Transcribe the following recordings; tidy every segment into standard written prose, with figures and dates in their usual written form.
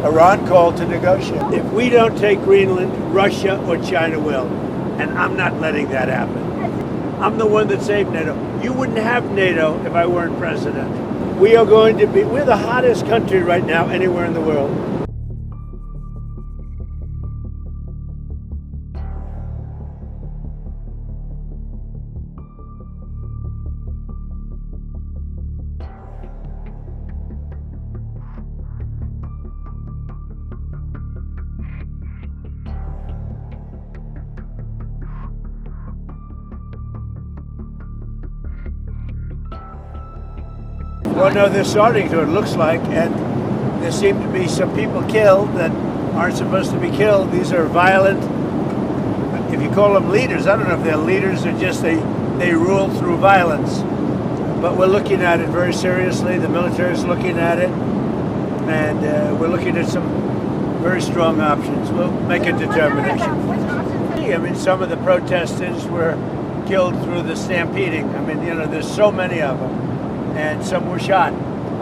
Iran called to negotiate. If we don't take Greenland, Russia or China will. And I'm not letting that happen. I'm the one that saved NATO. You wouldn't have NATO if I weren't president. We're the hottest country right now anywhere in the world. Well, no, they're starting to, it looks like, and there seem to be some people killed that aren't supposed to be killed. These are violent, if you call them leaders, I don't know if they're leaders or just they rule through violence. But we're looking at it very seriously. The military is looking at it, and we're looking at some very strong options. We'll make a determination. I mean, some of the protesters were killed through the stampeding. I mean, there's so many of them. And some were shot.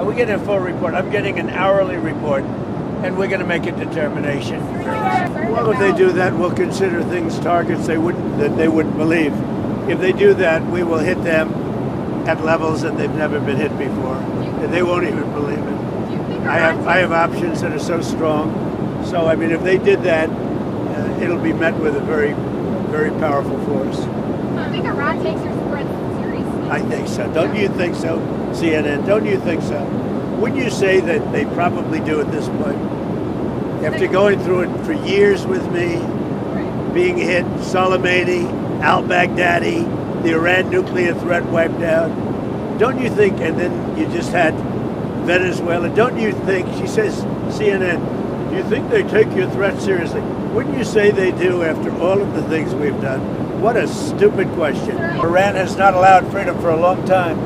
We get a full report. I'm getting an hourly report, and we're going to make a determination. Well, if they do that, we'll consider things targets that they wouldn't believe. If they do that, we will hit them at levels that they've never been hit before. They won't even believe it. I have options that are so strong. So, I mean, if they did that, it'll be met with a very, very powerful force. I think Iran takes your threat seriously. I think so. Don't you think so, CNN? Don't you think so? Wouldn't you say that they probably do at this point? After going through it for years with me, being hit, Soleimani, al-Baghdadi, the Iran nuclear threat wiped out. Don't you think, and then you just had Venezuela, don't you think, she says, CNN, do you think they take your threat seriously? Wouldn't you say they do after all of the things we've done? What a stupid question. Iran has not allowed freedom for a long time.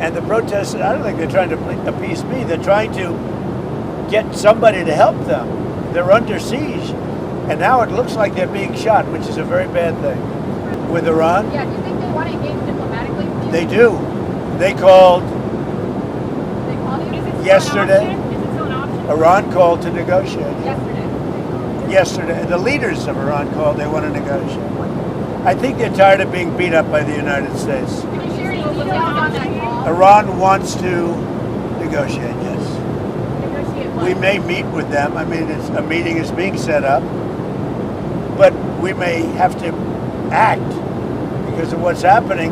And the protesters, I don't think they're trying to appease me. They're trying to get somebody to help them. They're under siege. And now it looks like they're being shot, which is a very bad thing. With Iran? Yeah, do you think they want to engage diplomatically? They do. They called you? yesterday. Is it still an option? Iran called to negotiate. Yesterday. The leaders of Iran called, they want to negotiate. I think they're tired of being beat up by the United States. Iran wants to negotiate, yes. We may meet with them. I mean, a meeting is being set up, but we may have to act because of what's happening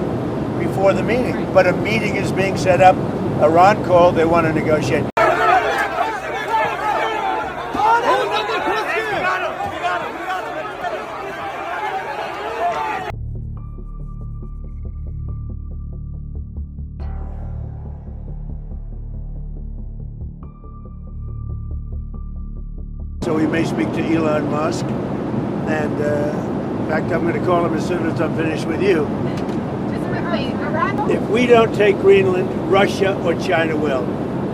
before the meeting. But a meeting is being set up. Iran called, they want to negotiate. So we may speak to Elon Musk, and in fact, I'm going to call him as soon as I'm finished with you. If we don't take Greenland, Russia or China will,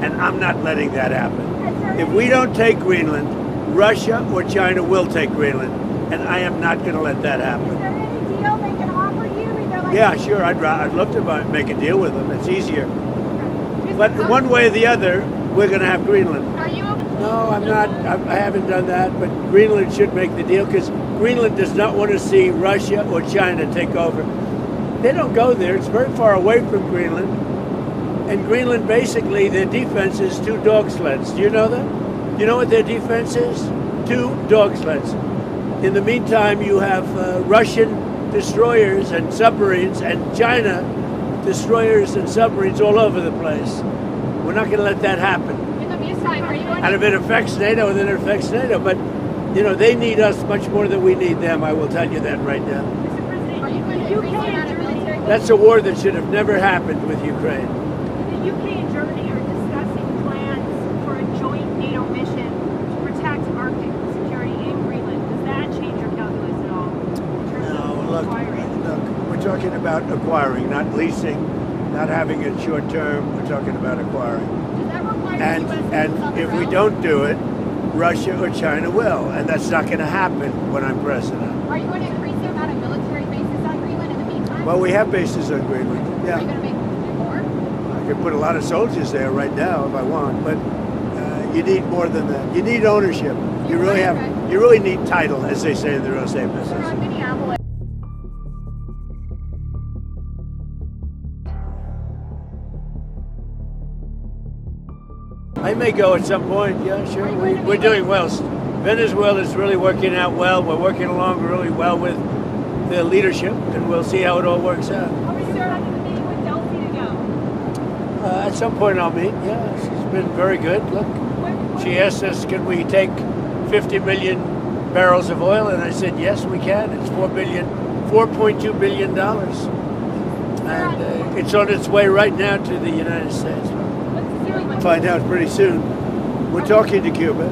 and I'm not letting that happen. If we don't take Greenland, Russia or China will take Greenland, and I am not going to let that happen. Is there any deal they can offer you? Yeah, sure. I'd love to make a deal with them. It's easier. But one way or the other, we're going to have Greenland. Are you? No, I'm not. I haven't done that, but Greenland should make the deal because Greenland does not want to see Russia or China take over. They don't go there. It's very far away from Greenland. And Greenland, basically, their defense is 2 dog sleds. Do you know that? Do you know what their defense is? 2 dog sleds. In the meantime, you have Russian destroyers and submarines and China destroyers and submarines all over the place. We're not going to let that happen. And if it affects NATO, then it affects NATO. But, they need us much more than we need them. I will tell you that right now. Are you going to increase the amount of military? That's a war that should have never happened with Ukraine. The UK and Germany are discussing plans for a joint NATO mission to protect Arctic security in Greenland. Does that change your calculus at all? No, look, we're talking about acquiring, not leasing, not having it short term. We're talking about acquiring. Does that require And if we don't do it, Russia or China will, and that's not going to happen when I'm president. Are you going to increase the amount of military bases on Greenland in the meantime? Well, we have bases on Greenland. Yeah. Are you going to make more? I could put a lot of soldiers there right now if I want, but You need more than that. You need ownership. You really have. You really need title, as they say in the real estate We're business. on Minneapolis. I may go at some point. Yeah, sure. We're doing well. Venezuela is really working out well. We're working along really well with the leadership, and we'll see how it all works out. Are you expecting the meeting with Delphi to go? At some point I'll meet. Yeah, she's been very good. Look, she asked us, can we take 50 million barrels of oil? And I said, yes, we can. It's $4.2 billion. And it's on its way right now to the United States. Find out pretty soon. We're talking to Cuba,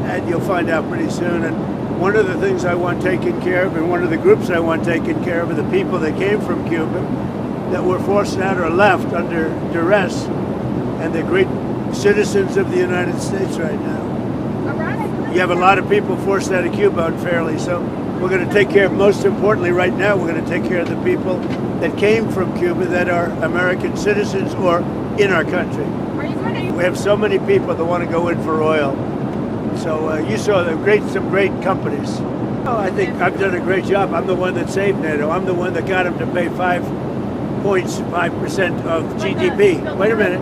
and you'll find out pretty soon. And one of the things I want taken care of, and one of the groups I want taken care of, are the people that came from Cuba that were forced out or left under duress, and they're great citizens of the United States right now. You have a lot of people forced out of Cuba unfairly, so we're going to take care of, most importantly right now, we're going to take care of the people that came from Cuba that are American citizens or in our country. We have so many people that want to go in for oil. So you saw some great companies. Oh, I think I've done a great job. I'm the one that saved NATO. I'm the one that got them to pay 5.5% of GDP. Wait a minute.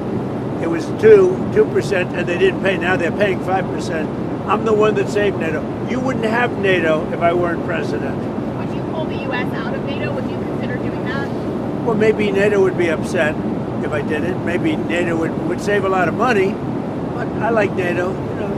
It was 2%, and they didn't pay. Now they're paying 5%. I'm the one that saved NATO. You wouldn't have NATO if I weren't president. Would you pull the U.S. out of NATO? Would you consider doing that? Well, maybe NATO would be upset if I did it. Maybe NATO would save a lot of money, but I like NATO. You know,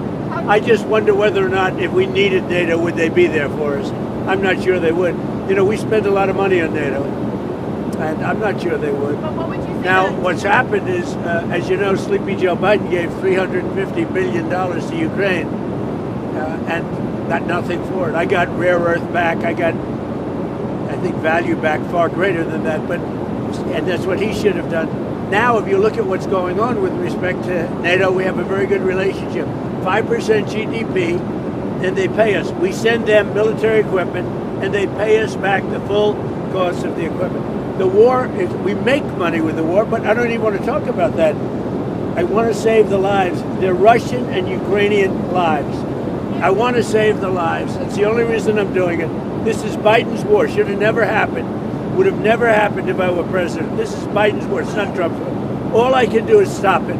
I just wonder whether or not if we needed NATO, would they be there for us? I'm not sure they would. You know, we spend a lot of money on NATO, and I'm not sure they would. But what would you say? Now, what's happened is, as you know, Sleepy Joe Biden gave $350 billion to Ukraine and got nothing for it. I got rare earth back. I got, I think, value back far greater than that, and that's what he should have done. Now, if you look at what's going on with respect to NATO, we have a very good relationship. 5% GDP, and they pay us. We send them military equipment, and they pay us back the full cost of the equipment. The war, we make money with the war, but I don't even want to talk about that. I want to save the lives. They're Russian and Ukrainian lives. I want to save the lives. That's the only reason I'm doing it. This is Biden's war. Should have never happened. Would have never happened if I were president. This is Biden's war. It's not Trump's war. All I can do is stop it.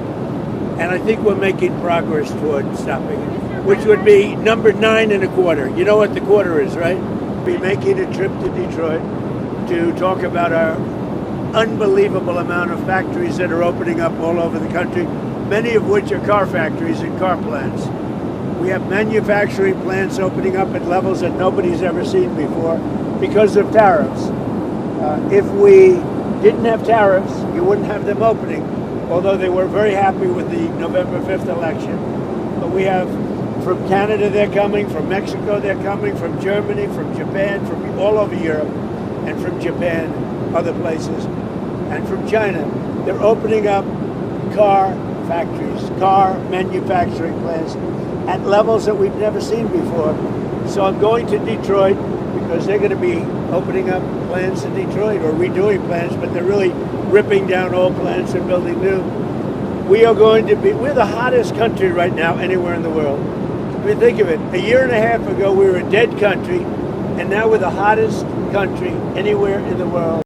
And I think we're making progress toward stopping it, which would be number 9 1/4. You know what the quarter is, right? Be making a trip to Detroit to talk about our unbelievable amount of factories that are opening up all over the country, many of which are car factories and car plants. We have manufacturing plants opening up at levels that nobody's ever seen before because of tariffs. If we didn't have tariffs, you wouldn't have them opening, although they were very happy with the November 5th election. But we have, from Canada they're coming, from Mexico they're coming, from Germany, from Japan, from all over Europe, and from Japan, other places, and from China. They're opening up car factories, car manufacturing plants at levels that we've never seen before. So I'm going to Detroit because they're going to be opening up plants in Detroit or redoing plants, but they're really ripping down old plants and building new. We're the hottest country right now anywhere in the world. I mean, think of it. A year and a half ago, we were a dead country, and now we're the hottest country anywhere in the world.